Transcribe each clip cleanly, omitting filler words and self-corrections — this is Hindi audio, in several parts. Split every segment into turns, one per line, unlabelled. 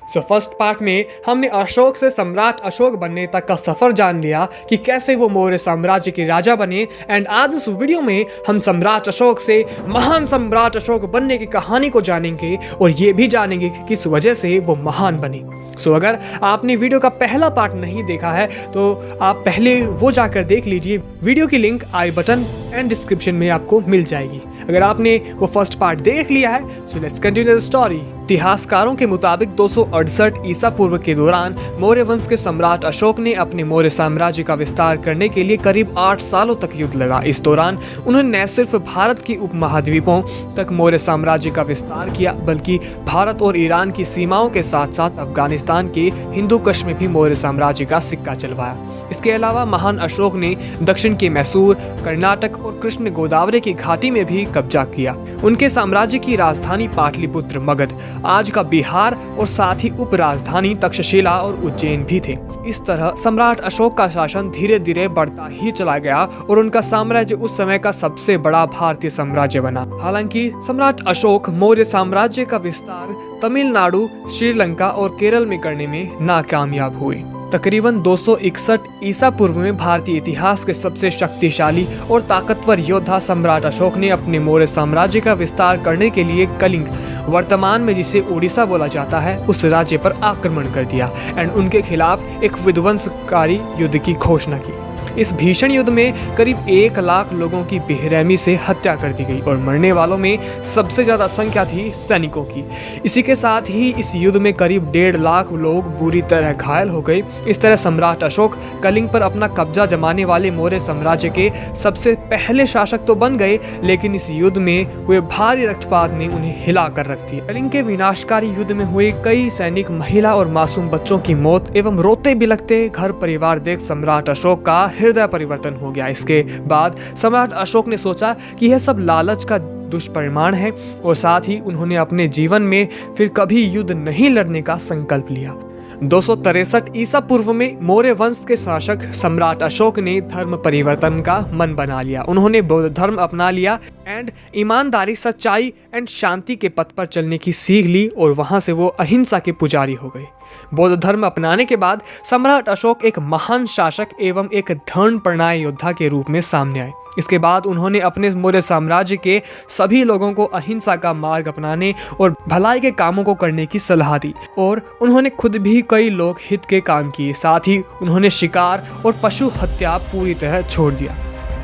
फर्स्ट पार्ट में हमने अशोक से सम्राट अशोक बनने तक का सफर जान लिया कि कैसे वो मौर्य साम्राज्य के राजा बने। एंड आज इस वीडियो में हम सम्राट अशोक से महान सम्राट अशोक बनने की कहानी को जानेंगे और ये भी जानेंगे कि किस वजह से वो महान बने। अगर आपने वीडियो का पहला पार्ट नहीं देखा है तो आप पहले वो जाकर देख लीजिए। वीडियो की link I button and description में आपको मिल जाएगी। अगर आपने वो फर्स्ट पार्ट देख लिया है so let's continue the story. इतिहासकारों के मुताबिक 268 ईसा पूर्व के दौरान मौर्य वंश के सम्राट अशोक ने अपने मौर्य साम्राज्य का विस्तार करने के लिए करीब 8 सालों तक युद्ध लड़ा। इस दौरान उन्होंने न सिर्फ भारत की उपमहाद्वीपों तक मौर्य साम्राज्य का विस्तार किया बल्कि भारत और ईरान की सीमाओं के साथ साथ अफगानिस्तान के हिंदू कश में भी मौर्य साम्राज्य का सिक्का चलवाया। इसके अलावा महान अशोक ने दक्षिण के मैसूर, कर्नाटक और कृष्ण गोदावरी की घाटी में भी कब्जा किया। उनके साम्राज्य की राजधानी पाटलिपुत्र, मगध, आज का बिहार और साथ ही उप राजधानी तक्षशिला और उज्जैन भी थे। इस तरह सम्राट अशोक का शासन धीरे धीरे बढ़ता ही चला गया और उनका साम्राज्य उस समय का सबसे बड़ा भारतीय साम्राज्य बना। हालांकि सम्राट अशोक मौर्य साम्राज्य का विस्तार तमिलनाडु, श्रीलंका और केरल में करने में नाकामयाब हुए। तकरीबन 261 ईसा पूर्व में भारतीय इतिहास के सबसे शक्तिशाली और ताकतवर योद्धा सम्राट अशोक ने अपने मौर्य साम्राज्य का विस्तार करने के लिए कलिंग, वर्तमान में जिसे उड़ीसा बोला जाता है, उस राज्य पर आक्रमण कर दिया एंड उनके खिलाफ एक विध्वंसकारी युद्ध की घोषणा की। इस भीषण युद्ध में करीब 1 लाख लोगों की बेरहमी से हत्या कर दी गई और मरने वालों में सबसे ज्यादा संख्या थी सैनिकों की। इसी के साथ ही इस युद्ध में करीब 1.5 लाख लोग बुरी तरह घायल हो गए। इस तरह सम्राट अशोक कलिंग पर अपना कब्जा जमाने वाले मौर्य साम्राज्य के सबसे पहले शासक तो बन गए, लेकिन इस युद्ध में हुए भारी रक्तपात ने उन्हें हिला कर रख दिया। कलिंग के विनाशकारी युद्ध में हुए कई सैनिक, महिला और मासूम बच्चों की मौत एवं रोते बिलखते घर परिवार देख सम्राट अशोक का हृदय परिवर्तन हो गया। इसके बाद सम्राट अशोक ने सोचा कि यह सब लालच का दुष्परिणाम है और साथ ही उन्होंने अपने जीवन में फिर कभी युद्ध नहीं लड़ने का संकल्प लिया। 263 ईसा पूर्व में मौर्य वंश के शासक सम्राट अशोक ने धर्म परिवर्तन का मन बना लिया। उन्होंने बौद्ध धर्म अपना लिया एंड ईमानदारी, सच्चाई एंड शांति के पथ पर चलने की सीख ली और वहां से वो अहिंसा के पुजारी हो गए। बौद्ध धर्म अपनाने के बाद सम्राट अशोक एक महान शासक एवं एक धर्मपरायण योद्धा के रूप में सामने आए। इसके बाद उन्होंने अपने मौर्य साम्राज्य के सभी लोगों को अहिंसा का मार्ग अपनाने और भलाई के कामों को करने की सलाह दी और उन्होंने खुद भी कई लोक हित के काम किए। साथ ही उन्होंने शिकार और पशु हत्या पूरी तरह छोड़ दिया,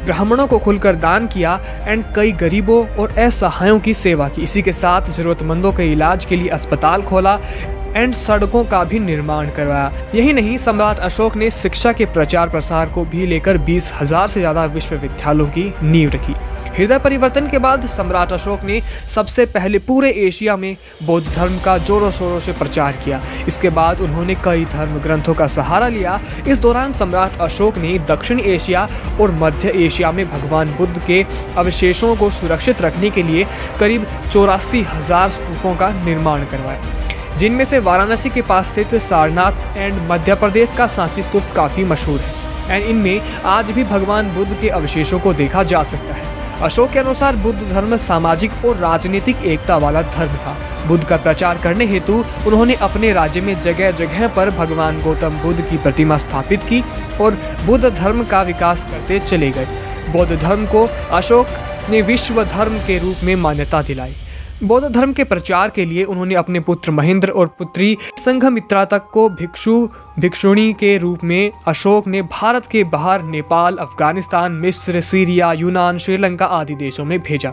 ब्राह्मणों को खुलकर दान किया एंड कई गरीबों और असहायों की सेवा की। इसी के साथ जरूरतमंदों के इलाज के लिए अस्पताल खोला एंड सड़कों का भी निर्माण करवाया। यही नहीं, सम्राट अशोक ने शिक्षा के प्रचार प्रसार को भी लेकर 20,000 से ज्यादा विश्वविद्यालयों की नींव रखी। हृदय परिवर्तन के बाद सम्राट अशोक ने सबसे पहले पूरे एशिया में बौद्ध धर्म का जोरों शोरों से प्रचार किया। इसके बाद उन्होंने कई धर्म ग्रंथों का सहारा लिया। इस दौरान सम्राट अशोक ने दक्षिण एशिया और मध्य एशिया में भगवान बुद्ध के अवशेषों को सुरक्षित रखने के लिए करीब 84,000 स्तूपों का निर्माण करवाया, जिनमें से वाराणसी के पास स्थित सारनाथ एंड मध्य प्रदेश का सांची स्तूप काफी मशहूर है एंड इनमें आज भी भगवान बुद्ध के अवशेषों को देखा जा सकता है। अशोक के अनुसार बुद्ध धर्म सामाजिक और राजनीतिक एकता वाला धर्म था। बुद्ध का प्रचार करने हेतु उन्होंने अपने राज्य में जगह जगह पर भगवान गौतम बुद्ध की प्रतिमा स्थापित की और बुद्ध धर्म का विकास करते चले गए। बौद्ध धर्म को अशोक ने विश्व धर्म के रूप में मान्यता दिलाई। बौद्ध धर्म के प्रचार के लिए उन्होंने अपने पुत्र महेंद्र और पुत्री संघमित्रा तक को भिक्षुणी के रूप में अशोक ने भारत के बाहर नेपाल, अफगानिस्तान, मिस्र, सीरिया, यूनान, श्रीलंका आदि देशों में भेजा।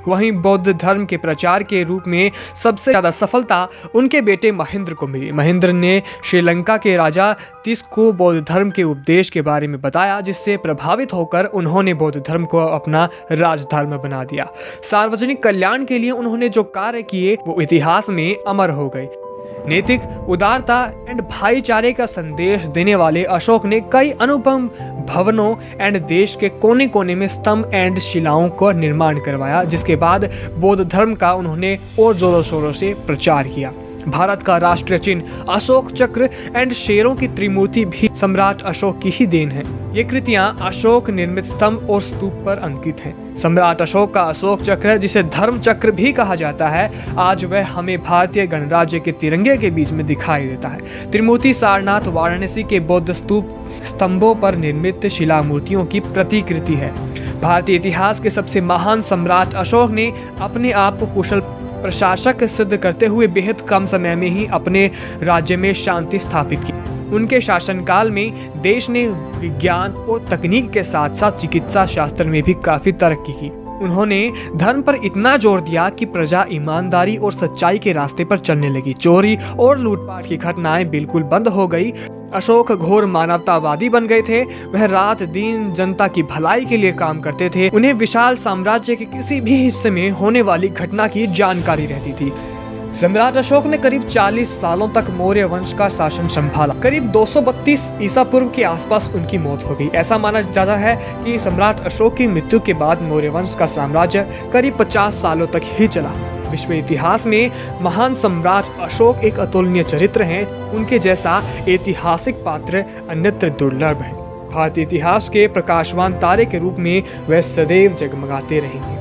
वहीं बौद्ध धर्म के प्रचार के रूप में सबसे ज्यादा सफलता उनके बेटे महेंद्र को मिली। महेंद्र ने श्रीलंका के राजा तिस को बौद्ध धर्म के उपदेश के बारे में बताया, जिससे प्रभावित होकर उन्होंने बौद्ध धर्म को अपना राजधर्म बना दिया। सार्वजनिक कल्याण के लिए उन्होंने जो कार्य किए वो इतिहास में अमर हो गए। नैतिक उदारता एंड भाईचारे का संदेश देने वाले अशोक ने कई अनुपम भवनों एंड देश के कोने कोने में स्तंभ एंड शिलाओं का निर्माण करवाया, जिसके बाद बौद्ध धर्म का उन्होंने और जोरों शोरों से प्रचार किया। भारत का राष्ट्रीय चिन्ह अशोक चक्र एंड शेरों की त्रिमूर्ति भी सम्राट अशोक की ही देन है। ये कृतियां अशोक निर्मित स्तंभ और स्तूप पर अंकित हैं। सम्राट अशोक का अशोक चक्र, जिसे धर्म चक्र भी कहा जाता है, आज वह हमें भारतीय गणराज्य के तिरंगे के बीच में दिखाई देता है। त्रिमूर्ति सारनाथ वाराणसी के बौद्ध स्तूप स्तंभों पर निर्मित शिला मूर्तियों की प्रतिकृति है। भारतीय इतिहास के सबसे महान सम्राट अशोक ने अपने आप को कुशल प्रशासक सिद्ध करते हुए बेहद कम समय में ही अपने राज्य में शांति स्थापित की। उनके शासनकाल में देश ने विज्ञान और तकनीक के साथ साथ चिकित्सा शास्त्र में भी काफी तरक्की की। उन्होंने धर्म पर इतना जोर दिया कि प्रजा ईमानदारी और सच्चाई के रास्ते पर चलने लगी। चोरी और लूटपाट की घटनाएं बिल्कुल बंद हो गई। अशोक घोर मानवतावादी बन गए थे। वह रात दिन जनता की भलाई के लिए काम करते थे। उन्हें विशाल साम्राज्य के किसी भी हिस्से में होने वाली घटना की जानकारी रहती थी। सम्राट अशोक ने करीब 40 सालों तक मौर्य वंश का शासन संभाला। करीब 232 ईसा पूर्व के आसपास उनकी मौत हो गई। ऐसा माना जाता है कि सम्राट अशोक की मृत्यु के बाद मौर्य वंश का साम्राज्य करीब 50 सालों तक ही चला। विश्व इतिहास में महान सम्राट अशोक एक अतुलनीय चरित्र हैं। उनके जैसा ऐतिहासिक पात्र अन्यत्र दुर्लभ है। भारतीय इतिहास के प्रकाशवान तारे के रूप में वह सदैव जगमगाते रहेंगे।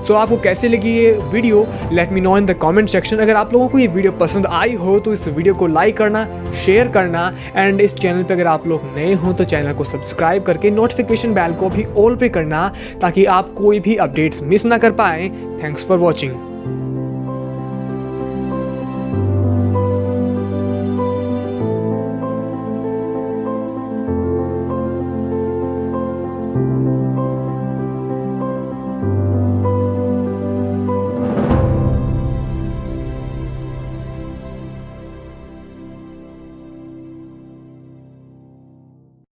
सो आपको कैसे लगी ये video, let me know in the comment section. अगर आप लोगों को ये वीडियो पसंद आई हो तो इस वीडियो को लाइक करना, शेयर करना एंड इस चैनल पे अगर आप लोग नए हो तो चैनल को सब्सक्राइब करके नोटिफिकेशन बेल को भी ऑल पे करना, ताकि आप कोई भी अपडेट्स मिस ना कर पाए। Thanks for watching.